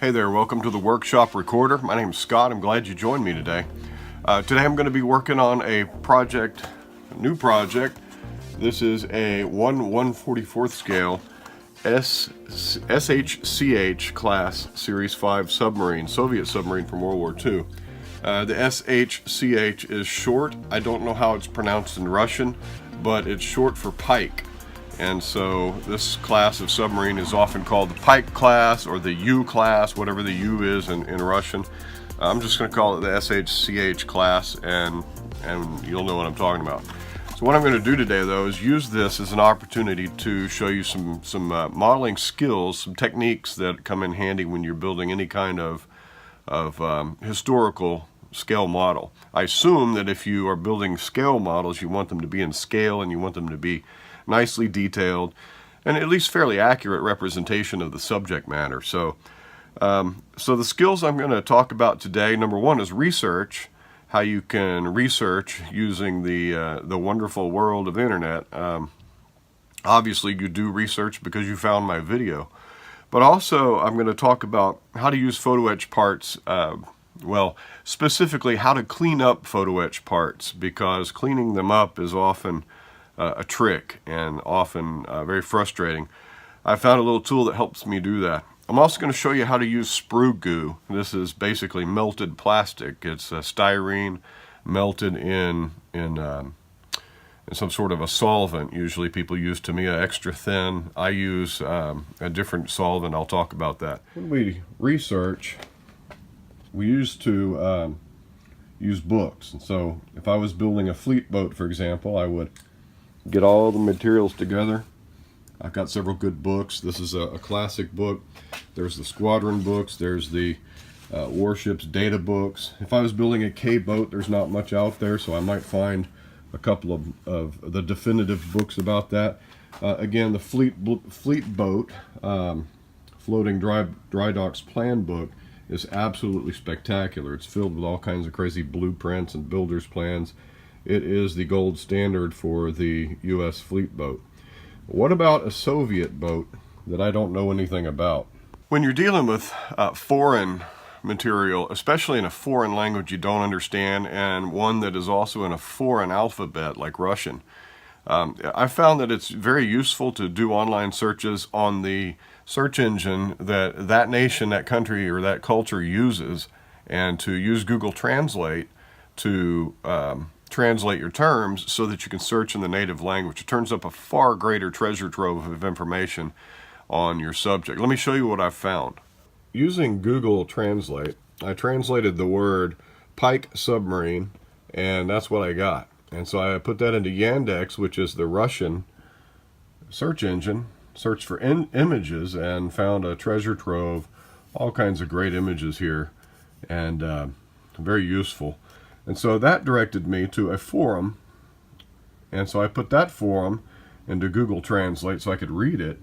Hey there, welcome to the Workshop Recorder. My name's Scott. I'm glad you joined me today. Today I'm going to be working on a new project. This is a 1/144th scale SHCH class Series 5 submarine, Soviet submarine from World War II. The SHCH is short. I don't know how it's pronounced in Russian, but it's short for pike. And so this class of submarine is often called the Pike class or the U class, whatever the U is in Russian. I'm just going to call it the SHCH class, and you'll know what I'm talking about. So what I'm going to do today, though, is use this as an opportunity to show you some modeling skills, some techniques that come in handy when you're building any kind of historical scale model. I assume that if you are building scale models, you want them to be in scale and you want them to be nicely detailed and at least fairly accurate representation of the subject matter. So the skills I'm going to talk about today, number one is research, how you can research using the wonderful world of the internet. Obviously you do research because you found my video, but also I'm going to talk about how to use photo-etched parts, well, specifically how to clean up photo-etched parts, because cleaning them up is often a trick and often very frustrating. I found a little tool that helps me do that. I'm also going to show you how to use Sprue Goo. This is basically melted plastic. It's styrene melted in some sort of a solvent. Usually people use Tamiya extra thin. I use a different solvent. I'll talk about that. When we research, we used to use books. And so if I was building a fleet boat, for example, I would get all the materials together. I've got several good books. This is a classic book. There's the squadron books. There's the warships data books. If I was building a K boat, there's not much out there, so I might find a couple of the definitive books about that. Again, the fleet boat floating dry docks plan book is absolutely spectacular. It's filled with all kinds of crazy blueprints and builder's plans. It is the gold standard for the U.S. fleet boat. What about a Soviet boat that I don't know anything about? When you're dealing with foreign material, especially in a foreign language you don't understand, and one that is also in a foreign alphabet like Russian, I found that it's very useful to do online searches on the search engine that nation, that country, or that culture uses, and to use Google Translate to translate your terms so that you can search in the native language. It turns up a far greater treasure trove of information on your subject. Let me show you what I've found. Using Google Translate, I translated the word Pike submarine, and that's what I got. And so I put that into Yandex, which is the Russian search engine, searched for images, and found a treasure trove, all kinds of great images here, and very useful. And so that directed me to a forum, and so I put that forum into Google Translate so I could read it.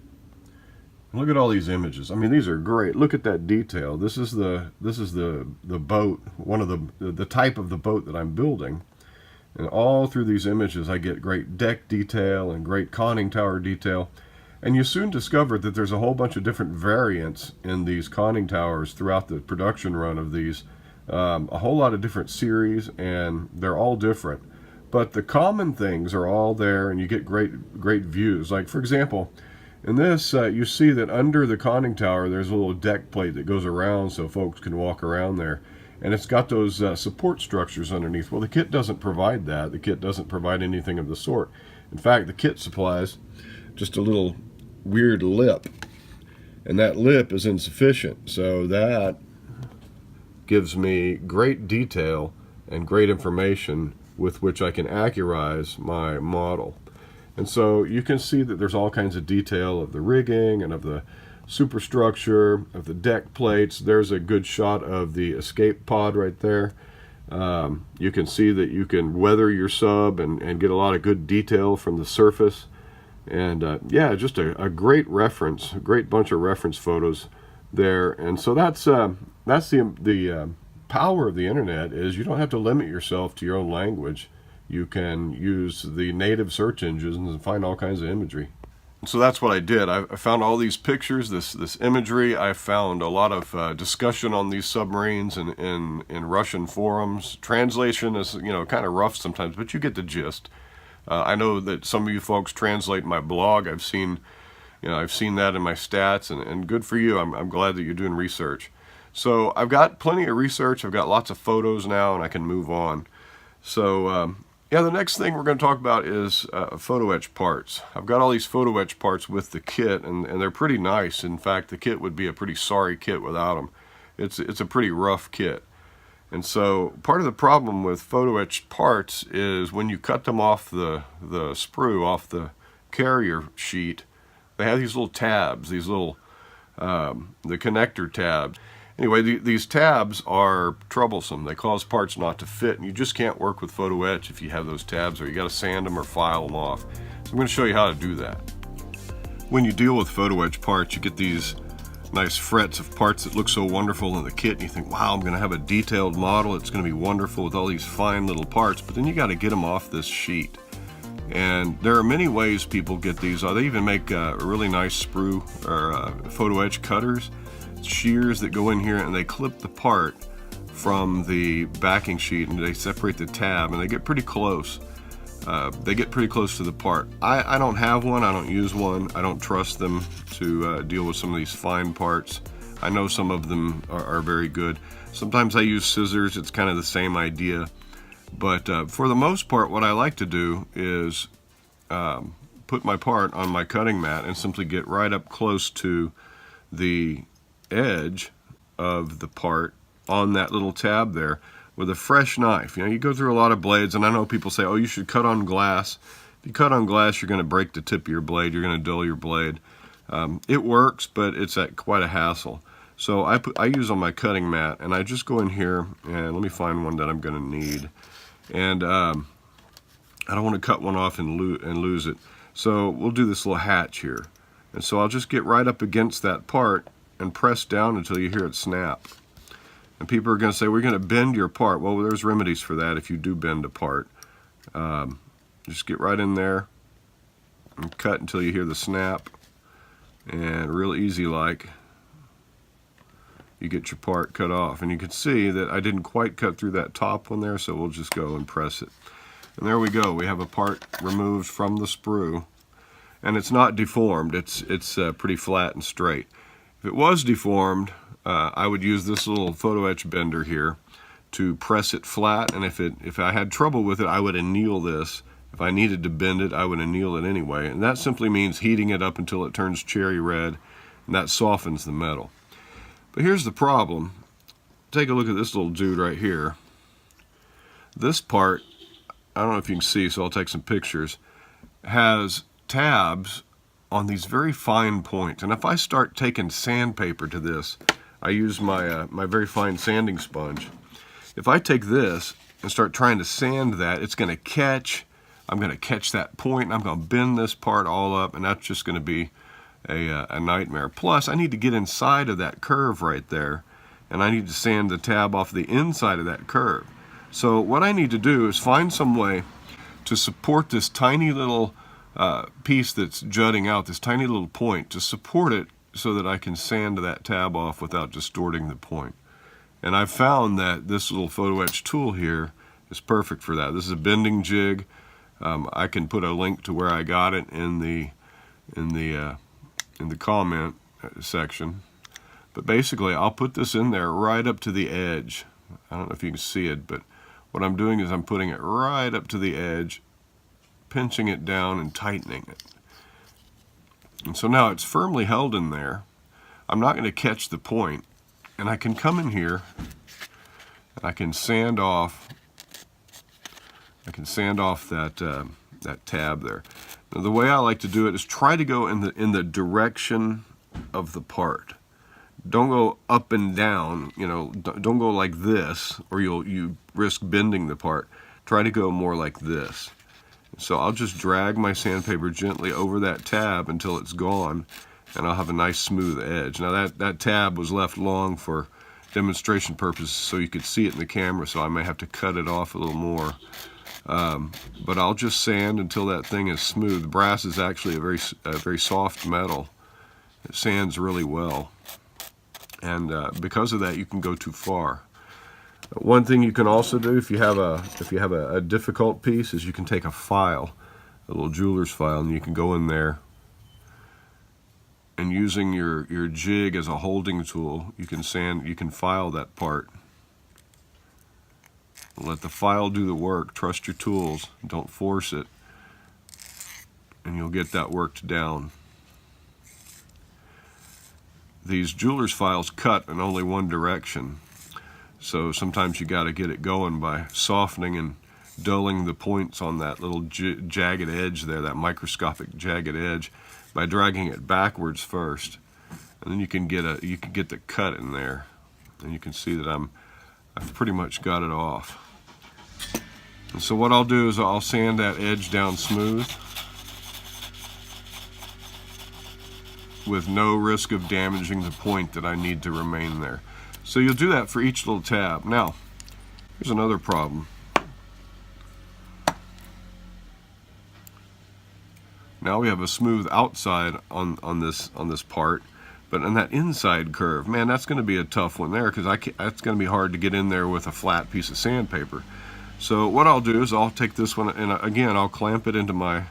And look at all these images. I mean, these are great. Look at that detail. This is the boat, one of the type of the boat that I'm building. And all through these images I get great deck detail and great conning tower detail. And you soon discover that there's a whole bunch of different variants in these conning towers throughout the production run of these. A whole lot of different series, and they're all different, but the common things are all there, and you get great views. Like, for example, in this you see that under the conning tower there's a little deck plate that goes around so folks can walk around there, and it's got those support structures underneath. Well, the kit doesn't provide that. The kit doesn't provide anything of the sort. In fact, the kit supplies just a little weird lip, and that lip is insufficient, so that gives me great detail and great information with which I can accurize my model. And so you can see that there's all kinds of detail of the rigging and of the superstructure, of the deck plates. There's a good shot of the escape pod right there. You can see that you can weather your sub and get a lot of good detail from the surface. And yeah, just a great reference, a great bunch of reference photos there. And so that's the power of the internet, is you don't have to limit yourself to your own language. You can use the native search engines and find all kinds of imagery. So that's what I did. I found all these pictures, this imagery. I found a lot of discussion on these submarines in Russian forums. Translation is, you know, kind of rough sometimes, but you get the gist. I know that some of you folks translate my blog. I've seen that in my stats, and good for you. I'm glad that you're doing research. So I've got plenty of research. I've got lots of photos now, and I can move on. So yeah, the next thing we're going to talk about is photo etch parts. I've got all these photo etch parts with the kit, and they're pretty nice. In fact, the kit would be a pretty sorry kit without them. It's a pretty rough kit. And so part of the problem with photo etched parts is when you cut them off the sprue, off the carrier sheet, they have these little tabs, these little, the connector tabs. Anyway, these tabs are troublesome. They cause parts not to fit, and you just can't work with photo etch if you have those tabs, or you got to sand them or file them off. So I'm going to show you how to do that. When you deal with photo etch parts, you get these nice frets of parts that look so wonderful in the kit, and you think, wow, I'm going to have a detailed model. It's going to be wonderful with all these fine little parts, but then you got to get them off this sheet. And there are many ways people get these. They even make really nice sprue or photo etch cutters, shears that go in here, and they clip the part from the backing sheet, and they separate the tab, and they get pretty close. They get pretty close to the part. I don't have one. I don't use one. I don't trust them to deal with some of these fine parts. I know some of them are very good. Sometimes I use scissors. It's kind of the same idea. But for the most part, what I like to do is put my part on my cutting mat and simply get right up close to the edge of the part on that little tab there with a fresh knife. You know, you go through a lot of blades, and I know people say, oh, you should cut on glass. If you cut on glass, you're going to break the tip of your blade. You're going to dull your blade. It works, but it's at quite a hassle. So I use on my cutting mat, and I just go in here, and let me find one that I'm going to need. And I don't want to cut one off and lose it. So we'll do this little hatch here. And so I'll just get right up against that part and press down until you hear it snap. And people are going to say, we're going to bend your part. Well, there's remedies for that if you do bend a part. Just get right in there and cut until you hear the snap. And real easy like, you get your part cut off. And you can see that I didn't quite cut through that top one there, so we'll just go and press it. And there we go. We have a part removed from the sprue. And it's not deformed. It's pretty flat and straight. If it was deformed, I would use this little photo etch bender here to press it flat, and if I had trouble with it, I would anneal this. If I needed to bend it, I would anneal it anyway, and that simply means heating it up until it turns cherry red, and that softens the metal. But here's the problem. Take a look at this little dude right here. This part, I don't know if you can see, so I'll take some pictures, has tabs on these very fine points. And if I start taking sandpaper to this, I use my my very fine sanding sponge. If I take this and start trying to sand that, it's going to catch. I'm going to catch that point, and I'm going to bend this part all up, and that's just going to be a nightmare. Plus, I need to get inside of that curve right there, and I need to sand the tab off the inside of that curve. So what I need to do is find some way to support this tiny little piece that's jutting out, this tiny little point, to support it so that I can sand that tab off without distorting the point. And I've found that this little photo etch tool here is perfect for that. This is a Bending Jig. I can put a link to where I got it in the comment section. But basically, I'll put this in there right up to the edge. I don't know if you can see it, but what I'm doing is I'm putting it right up to the edge, pinching it down and tightening it. And so now it's firmly held in there. I'm not going to catch the point, and I can come in here and I can sand off. that tab there. Now, the way I like to do it is try to go in the direction of the part. Don't go up and down. You know, don't go like this, or you risk bending the part. Try to go more like this. So I'll just drag my sandpaper gently over that tab until it's gone, and I'll have a nice smooth edge. Now that tab was left long for demonstration purposes so you could see it in the camera, so I may have to cut it off a little more. But I'll just sand until that thing is smooth. Brass is actually a very soft metal. It sands really well, and because of that, you can go too far. One thing you can also do if you have a difficult piece is you can take a file, a little jeweler's file, and you can go in there and using your jig as a holding tool, you can file that part. Let the file do the work. Trust your tools. Don't force it, and you'll get that worked down. These jeweler's files cut in only one direction, so sometimes you got to get it going by softening and dulling the points on that little jagged edge there, that microscopic jagged edge, by dragging it backwards first, and then you can get the cut in there, and you can see that I've pretty much got it off. And so what I'll do is I'll sand that edge down smooth with no risk of damaging the point that I need to remain there. So you'll do that for each little tab. Now, here's another problem. Now we have a smooth outside on this part, but on that inside curve, man, that's going to be a tough one there, because that's going to be hard to get in there with a flat piece of sandpaper. So what I'll do is I'll take this one, and again, I'll clamp it into my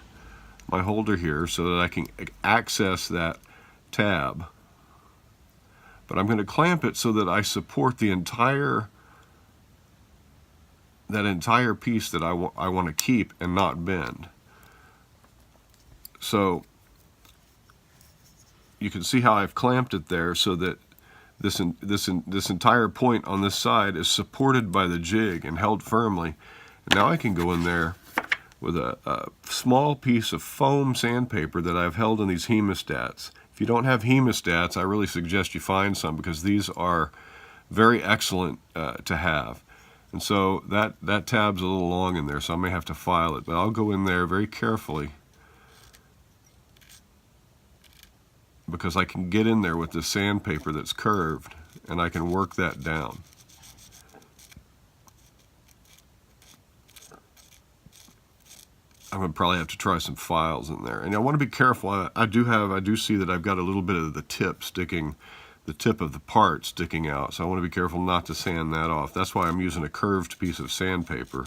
holder here so that I can access that tab. But I'm going to clamp it so that I support that entire piece that I want to keep and not bend. So you can see how I've clamped it there so that this entire point on this side is supported by the jig and held firmly. And now I can go in there with a small piece of foam sandpaper that I've held in these hemostats. If you don't have hemostats, I really suggest you find some, because these are very excellent to have. And so that tab's a little long in there, so I may have to file it, but I'll go in there very carefully, because I can get in there with this sandpaper that's curved, and I can work that down. I'm gonna probably have to try some files in there, and I want to be careful. I do see that I've got a little bit of the tip of the part sticking out, so I want to be careful not to sand that off. That's why I'm using a curved piece of sandpaper.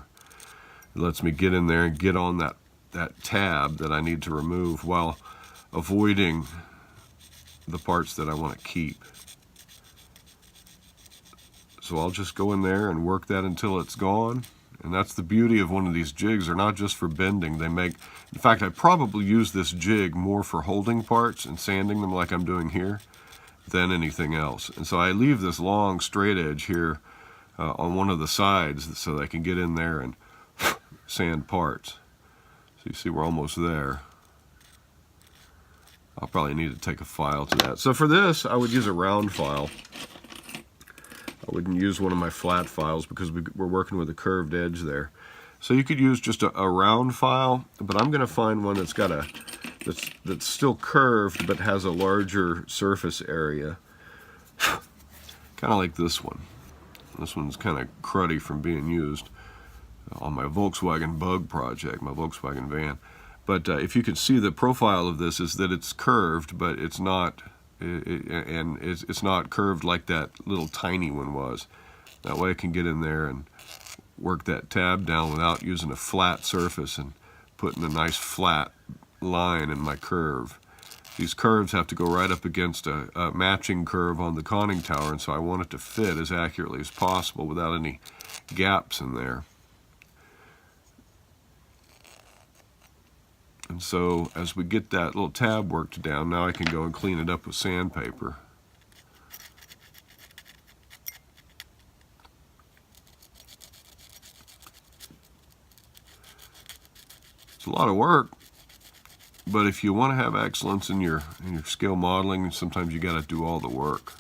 It lets me get in there and get on that tab that I need to remove while avoiding the parts that I want to keep. So I'll just go in there and work that until it's gone. And that's the beauty of one of these jigs. They're not just for bending. In fact, I probably use this jig more for holding parts and sanding them like I'm doing here than anything else. And so I leave this long straight edge here on one of the sides so that I can get in there and sand parts. So you see we're almost there. I'll probably need to take a file to that. So for this, I would use a round file. I wouldn't use one of my flat files because we're working with a curved edge there. So you could use just a round file, but I'm going to find one that's still curved but has a larger surface area. Kind of like this one. This one's kind of cruddy from being used on my Volkswagen Bug project, my Volkswagen van. But if you can see, the profile of this is that it's curved, but it's not. It's not curved like that little tiny one was. That way I can get in there and work that tab down without using a flat surface and putting a nice flat line in my curve. These curves have to go right up against a matching curve on the conning tower, and so I want it to fit as accurately as possible without any gaps in there. And so as we get that little tab worked down, now I can go and clean it up with sandpaper. It's a lot of work, but if you want to have excellence in your scale modeling, sometimes you got to do all the work.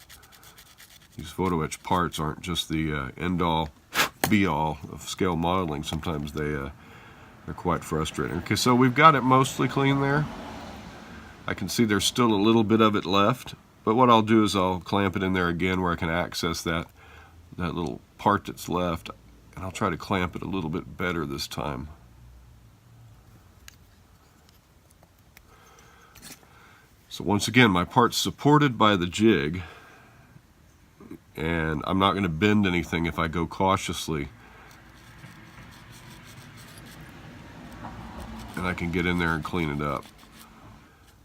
These photo etched parts aren't just the end-all, be-all of scale modeling. Sometimes they're quite frustrating. Okay, so we've got it mostly clean there. I can see there's still a little bit of it left, but what I'll do is I'll clamp it in there again where I can access that little part that's left, and I'll try to clamp it a little bit better this time. So once again, my part's supported by the jig, and I'm not going to bend anything if I go cautiously. And I can get in there and clean it up.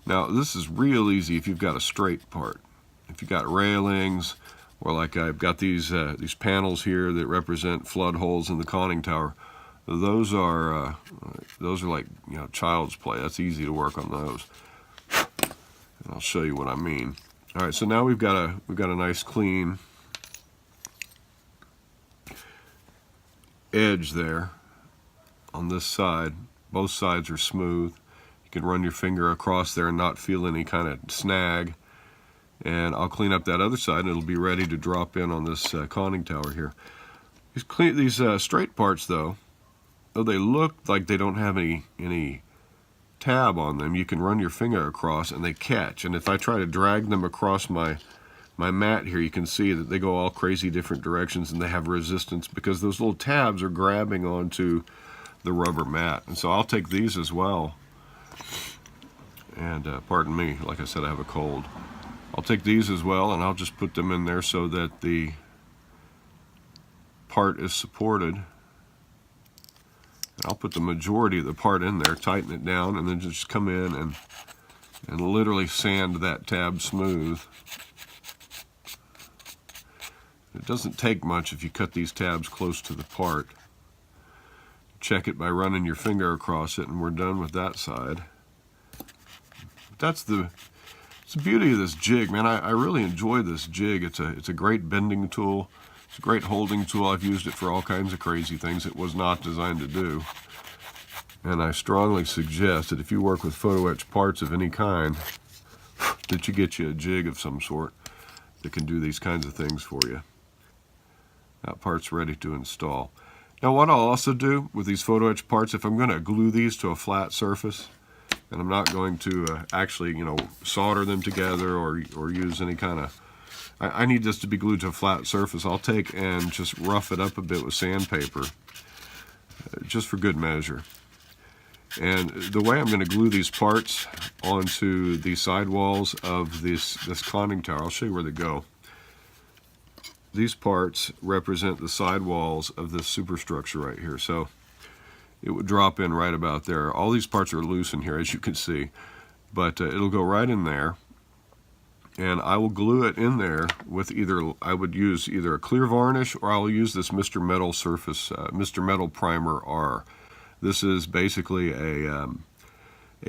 Now this is real easy if you've got a straight part. If you've got railings, or like I've got these panels here that represent flood holes in the conning tower, those are like, you know, child's play. That's easy to work on those. And I'll show you what I mean. All right, so now we've got a nice clean edge there on this side. Both sides are smooth. You can run your finger across there and not feel any kind of snag. And I'll clean up that other side and it'll be ready to drop in on this conning tower here. These straight parts though they look like they don't have any tab on them, you can run your finger across and they catch. And if I try to drag them across my mat here, you can see that they go all crazy different directions and they have resistance because those little tabs are grabbing onto the rubber mat. And so I'll take these as well. And pardon me, like I said, I have a cold. I'll take these as well and I'll just put them in there so that the part is supported. And I'll put the majority of the part in there, tighten it down, and then just come in and literally sand that tab smooth. It doesn't take much if you cut these tabs close to the part. Check it by running your finger across it, and we're done with that side. It's the beauty of this jig, man. I really enjoy this jig. It's a great bending tool. It's a great holding tool. I've used it for all kinds of crazy things it was not designed to do. And I strongly suggest that if you work with photo-etched parts of any kind, that you get you a jig of some sort that can do these kinds of things for you. That part's ready to install. Now what I'll also do with these photo-etched parts, if I'm going to glue these to a flat surface, and I'm not going to actually, you know, solder them together or use any kind of, I need this to be glued to a flat surface. I'll take and just rough it up a bit with sandpaper, just for good measure. And the way I'm going to glue these parts onto the sidewalls of this conning tower, I'll show you where they go. These parts represent the sidewalls of this superstructure right here. So it would drop in right about there. All these parts are loose in here, as you can see, but it'll go right in there. And I will glue it in there with I would use either a clear varnish or I'll use this Mr. Metal Surface, Mr. Metal Primer R. This is basically a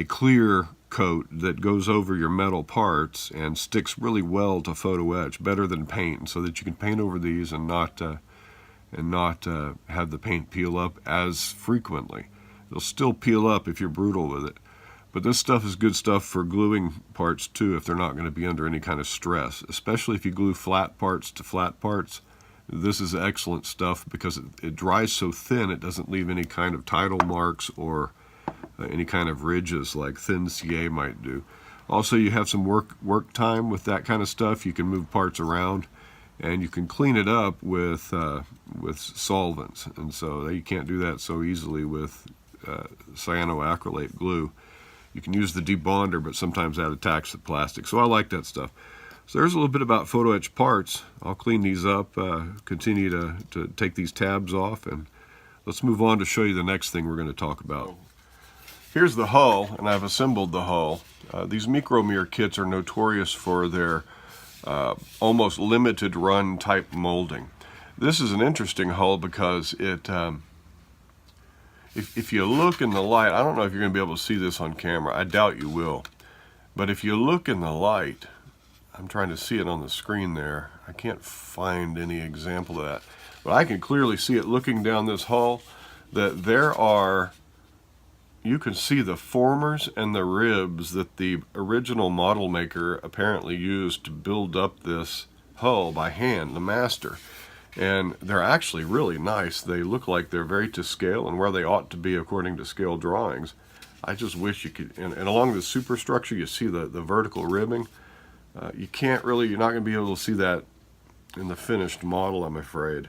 clear coat that goes over your metal parts and sticks really well to photo etch, better than paint, so that you can paint over these and not have the paint peel up as frequently. It'll still peel up if you're brutal with it. But this stuff is good stuff for gluing parts too if they're not going to be under any kind of stress, especially if you glue flat parts to flat parts. This is excellent stuff because it dries so thin it doesn't leave any kind of tidal marks or any kind of ridges like thin CA might do. Also, you have some work time with that kind of stuff. You can move parts around and you can clean it up with solvents, and so you can't do that so easily with cyanoacrylate glue. You can use the debonder, but sometimes that attacks the plastic. So I like that stuff. So there's a little bit about photo etched parts. I'll clean these up, continue to take these tabs off, and let's move on to show you the next thing we're going to talk about. Here's the hull, and I've assembled the hull. These micro-mirror kits are notorious for their almost limited run type molding. This is an interesting hull because it if you look in the light, I don't know if you're going to be able to see this on camera. I doubt you will. But if you look in the light, I'm trying to see it on the screen there. I can't find any example of that. But I can clearly see it looking down this hull that there are, you can see the formers and the ribs that the original model maker apparently used to build up this hull by hand, the master. And they're actually really nice. They look like they're very to scale and where they ought to be according to scale drawings. I just wish you could, and along the superstructure you see the vertical ribbing. You can't really, you're not going to be able to see that in the finished model, I'm afraid.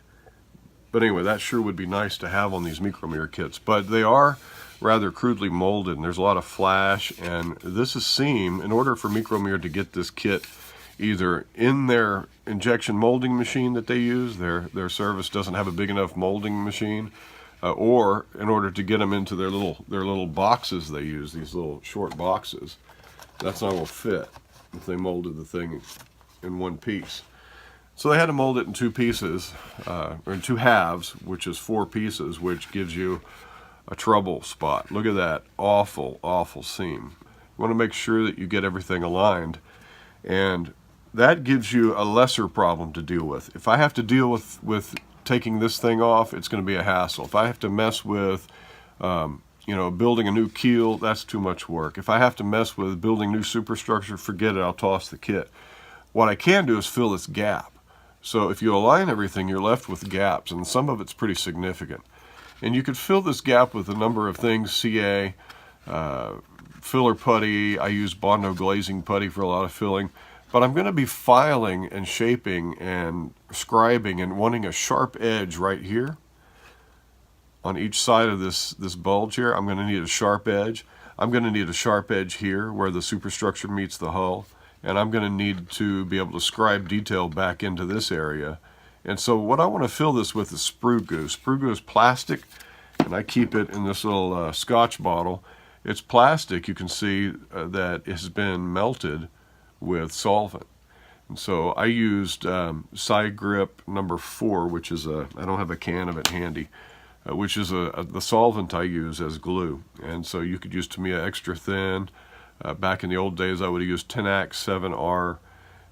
But anyway, that sure would be nice to have on these micro-mirror kits. But they are rather crudely molded, and there's a lot of flash. And this is seam. In order for Micromer to get this kit either in their injection molding machine that they use, their service doesn't have a big enough molding machine, or in order to get them into their little boxes they use, these little short boxes, that's not going to fit if they molded the thing in one piece. So they had to mold it in two pieces, or in two halves, which is 4 pieces, which gives you a trouble spot. Look at that awful, awful seam. You want to make sure that you get everything aligned, and that gives you a lesser problem to deal with. If I have to deal with taking this thing off, it's going to be a hassle. If I have to mess with building a new keel, that's too much work. If I have to mess with building new superstructure, forget it, I'll toss the kit. What I can do is fill this gap. So if you align everything, you're left with gaps, and some of it's pretty significant. And you could fill this gap with a number of things, CA, filler putty. I use Bondo glazing putty for a lot of filling. But I'm going to be filing and shaping and scribing and wanting a sharp edge right here on each side of this bulge here. I'm going to need a sharp edge. I'm going to need a sharp edge here where the superstructure meets the hull. And I'm going to need to be able to scribe detail back into this area. And so what I want to fill this with is Sprue Goo. Sprue Goo is plastic, and I keep it in this little Scotch bottle. It's plastic. You can see that it has been melted with solvent. And so I used side grip number 4, which is I don't have a can of it handy, which is the solvent I use as glue. And so you could use Tamiya extra thin. Back in the old days I would have used Tenax 7R.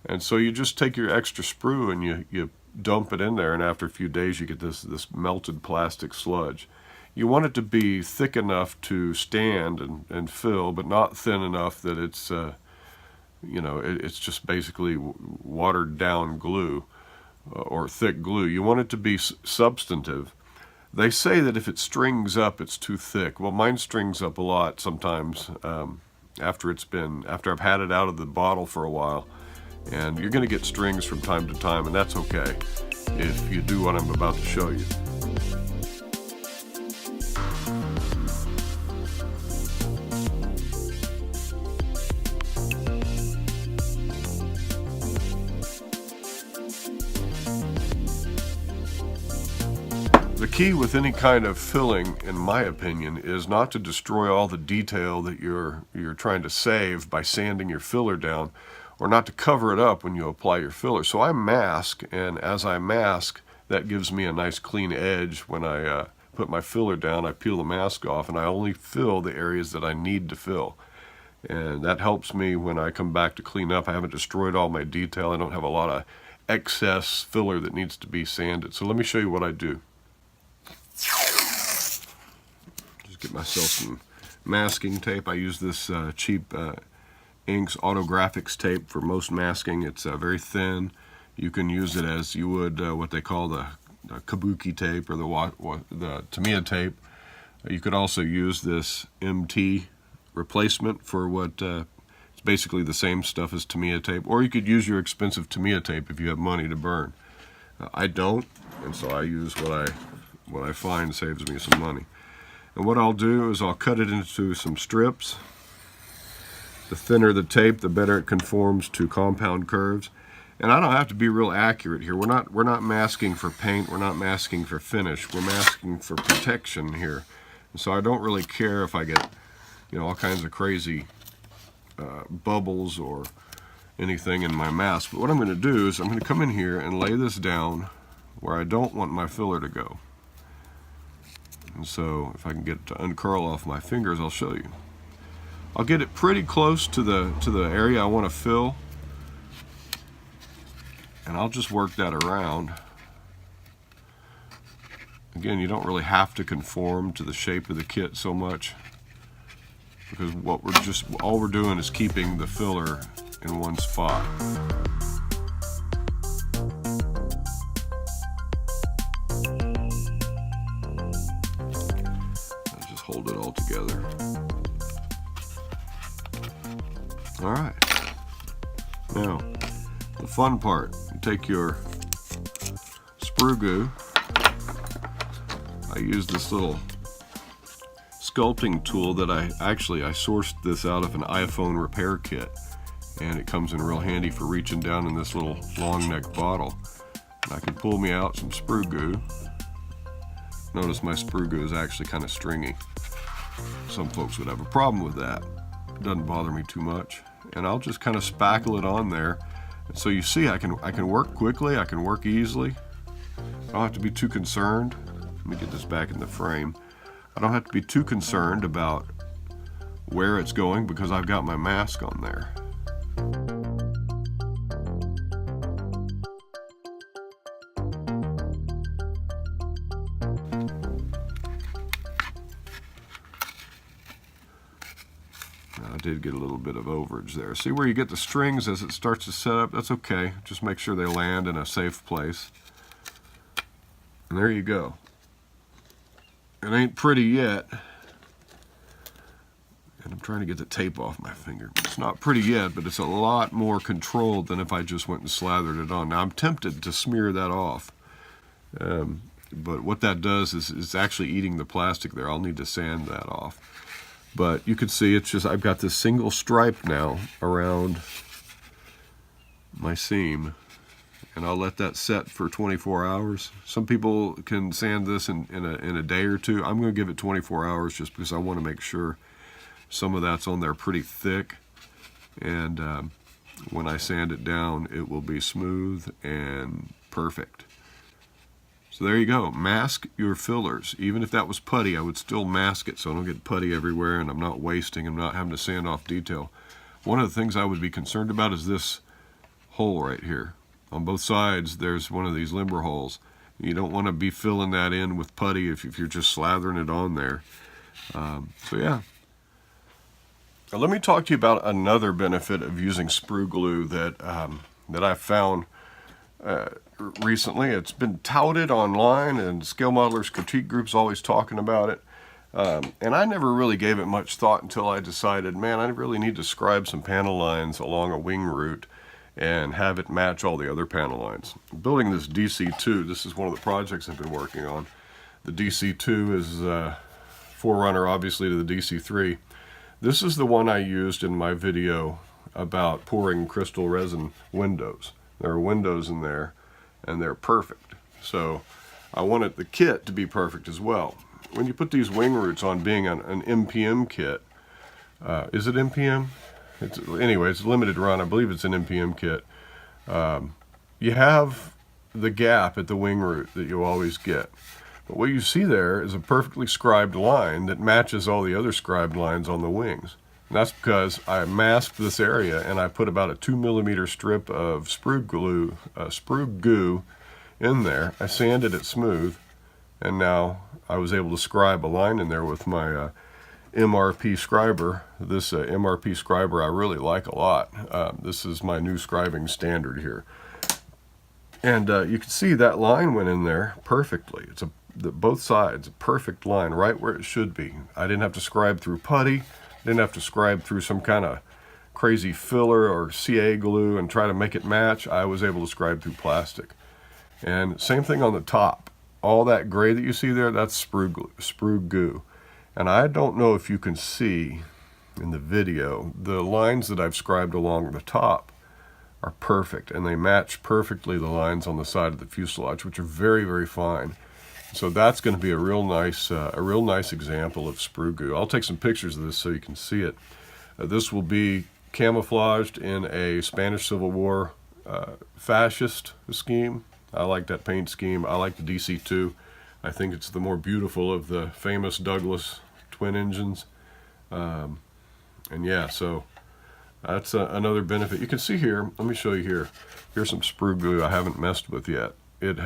And so you just take your extra sprue and you dump it in there, and after a few days you get this melted plastic sludge. You want it to be thick enough to stand and fill, but not thin enough that it's it's just basically watered down glue or thick glue. You want it to be substantive. They say that if it strings up, it's too thick. Well, mine strings up a lot sometimes after I've had it out of the bottle for a while. And you're going to get strings from time to time, and that's okay if you do what I'm about to show you. The key with any kind of filling, in my opinion, is not to destroy all the detail that you're trying to save by sanding your filler down, or not to cover it up when you apply your filler. So I mask, and as I mask, that gives me a nice clean edge. When I put my filler down, I peel the mask off, and I only fill the areas that I need to fill. And that helps me when I come back to clean up. I haven't destroyed all my detail. I don't have a lot of excess filler that needs to be sanded. So let me show you what I do. Just get myself some masking tape. I use this cheap Inks Autographics tape for most masking. It's very thin. You can use it as you would what they call the kabuki tape or the Tamiya tape. You could also use this MT replacement for what it's basically the same stuff as Tamiya tape, or you could use your expensive Tamiya tape if you have money to burn. I don't, and so I use what I find saves me some money. And what I'll do is I'll cut it into some strips. The thinner the tape, the better it conforms to compound curves. And I don't have to be real accurate here. We're not masking for paint. We're not masking for finish. We're masking for protection here. And so I don't really care if I get all kinds of crazy bubbles or anything in my mask. But what I'm going to do is I'm going to come in here and lay this down where I don't want my filler to go. And so if I can get it to uncurl off my fingers, I'll show you. I'll get it pretty close to the area I want to fill, and I'll just work that around. Again, you don't really have to conform to the shape of the kit so much, because all we're doing is keeping the filler in one spot. Let's just hold it all together. All right. Now, the fun part, you take your Sprue Goo. I use this little sculpting tool that I sourced this out of an iPhone repair kit, and it comes in real handy for reaching down in this little long neck bottle. And I can pull me out some Sprue Goo. Notice my Sprue Goo is actually kind of stringy. Some folks would have a problem with that. It doesn't bother me too much. And I'll just kind of spackle it on there. And so you see I can work quickly, I can work easily. I don't have to be too concerned. Let me get this back in the frame. I don't have to be too concerned about where it's going because I've got my mask on there. Now, I did get a little bit of overage there. See where you get the strings as it starts to set up? That's okay. Just make sure they land in a safe place. And there you go. It ain't pretty yet. And I'm trying to get the tape off my finger. It's not pretty yet, but it's a lot more controlled than if I just went and slathered it on. Now I'm tempted to smear that off. But what that does is it's actually eating the plastic there. I'll need to sand that off. But you can see it's just, I've got this single stripe now around my seam. And I'll let that set for 24 hours. Some people can sand this in a day or two. I'm going to give it 24 hours just because I want to make sure some of that's on there pretty thick. And when I sand it down, it will be smooth and perfect. So there you go. Mask your fillers. Even if that was putty, I would still mask it so I don't get putty everywhere and I'm not wasting, I'm not having to sand off detail. One of the things I would be concerned about is this hole right here. On both sides, there's one of these limber holes. You don't want to be filling that in with putty if you're just slathering it on there. So yeah. Now let me talk to you about another benefit of using Sprue Glue that I've found recently. It's been touted online, and scale modelers critique groups always talking about it. And I never really gave it much thought until I decided, man, I really need to scribe some panel lines along a wing route and have it match all the other panel lines. Building this DC2, this is one of the projects I've been working on. The DC2 is forerunner, obviously, to the DC3. This is the one I used in my video about pouring crystal resin windows. There are windows in there, and they're perfect. So I wanted the kit to be perfect as well. When you put these wing roots on, being an MPM kit, is it MPM? Anyway, it's a limited run. I believe it's an MPM kit. You have the gap at the wing root that you always get. But what you see there is a perfectly scribed line that matches all the other scribed lines on the wings. And that's because I masked this area and I put about a 2mm strip of Sprue Goo in there. I sanded it smooth, and now I was able to scribe a line in there with my MRP scriber. This MRP scriber I really like a lot. This is my new scribing standard here. And you can see that line went in there perfectly. It's both sides, a perfect line, right where it should be. I didn't have to scribe through putty. Didn't have to scribe through some kind of crazy filler or CA glue and try to make it match. I was able to scribe through plastic. And same thing on the top. All that gray that you see there, that's Sprue Goo. And I don't know if you can see in the video, the lines that I've scribed along the top are perfect, and they match perfectly the lines on the side of the fuselage, which are very, very fine. So that's going to be a real nice example of Sprue Goo. I'll take some pictures of this so you can see it. This will be camouflaged in a Spanish Civil War fascist scheme. I like that paint scheme. I like the DC2. I think it's the more beautiful of the famous Douglas twin engines. And yeah, so that's another benefit. You can see here, let me show you here. Here's some Sprue Goo I haven't messed with yet. It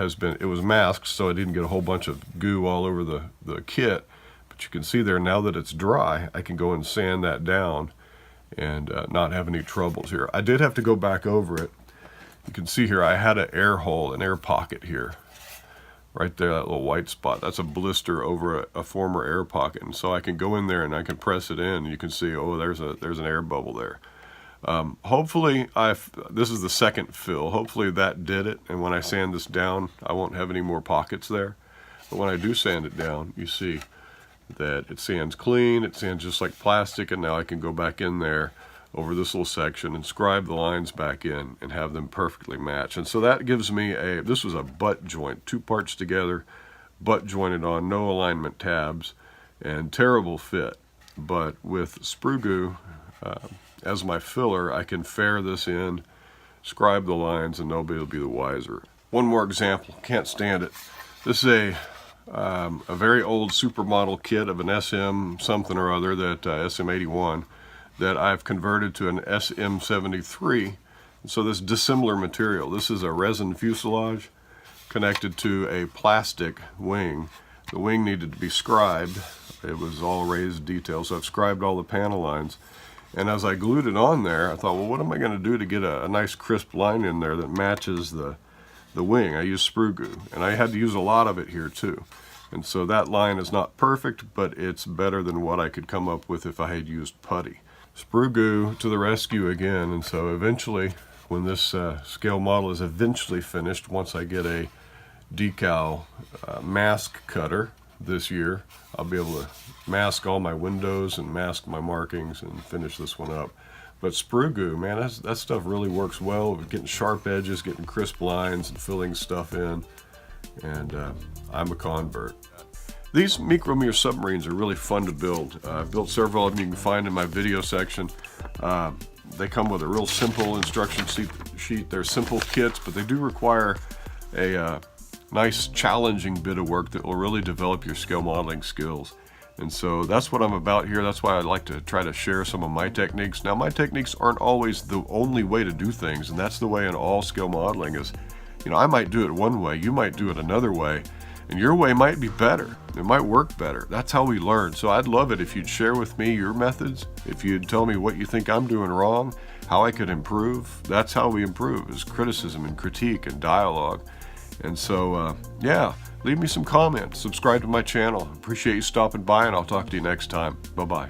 was masked, so I didn't get a whole bunch of goo all over the kit. But you can see there, now that it's dry, I can go and sand that down and not have any troubles here. I did have to go back over it. You can see here I had an air hole, an air pocket here. Right there, that little white spot. That's a blister over a former air pocket. And so I can go in there and I can press it in. You can see, oh, there's an air bubble there. Hopefully, this is the second fill. Hopefully that did it. And when I sand this down, I won't have any more pockets there. But when I do sand it down, you see that it sands clean, it sands just like plastic, and now I can go back in there over this little section and scribe the lines back in and have them perfectly match. And so that gives me this was a butt joint, 2 parts together, butt jointed on, no alignment tabs, and terrible fit. But with Sprue Goo as my filler, I can fair this in, scribe the lines, and nobody will be the wiser. One more example, can't stand it. This is a very old supermodel kit of an SM something or other, that SM81, that I've converted to an SM73. So this dissimilar material. This is a resin fuselage connected to a plastic wing. The wing needed to be scribed. It was all raised detail, so I've scribed all the panel lines. And as I glued it on there, I thought, well, what am I going to do to get a nice crisp line in there that matches the wing? I used Sprue Goo, and I had to use a lot of it here too. And so that line is not perfect, but it's better than what I could come up with if I had used putty. Sprue Goo to the rescue again. And so eventually, when this scale model is eventually finished, once I get a decal mask cutter this year, I'll be able to mask all my windows and mask my markings and finish this one up. But Sprue Goo, man, that stuff really works well with getting sharp edges, getting crisp lines, and filling stuff in. And I'm a convert. These micrometer submarines are really fun to build. I've built several of them you can find in my video section. They come with a real simple instruction sheet. They're simple kits, but they do require a nice challenging bit of work that will really develop your scale modeling skills. And so that's what I'm about here. That's why I like to try to share some of my techniques. Now, my techniques aren't always the only way to do things, and that's the way in all scale modeling is, I might do it one way, you might do it another way, and your way might be better. It might work better. That's how we learn. So I'd love it if you'd share with me your methods, if you'd tell me what you think I'm doing wrong, how I could improve. That's how we improve, is criticism and critique and dialogue. And so, yeah, leave me some comments, subscribe to my channel. Appreciate you stopping by, and I'll talk to you next time. Bye-bye.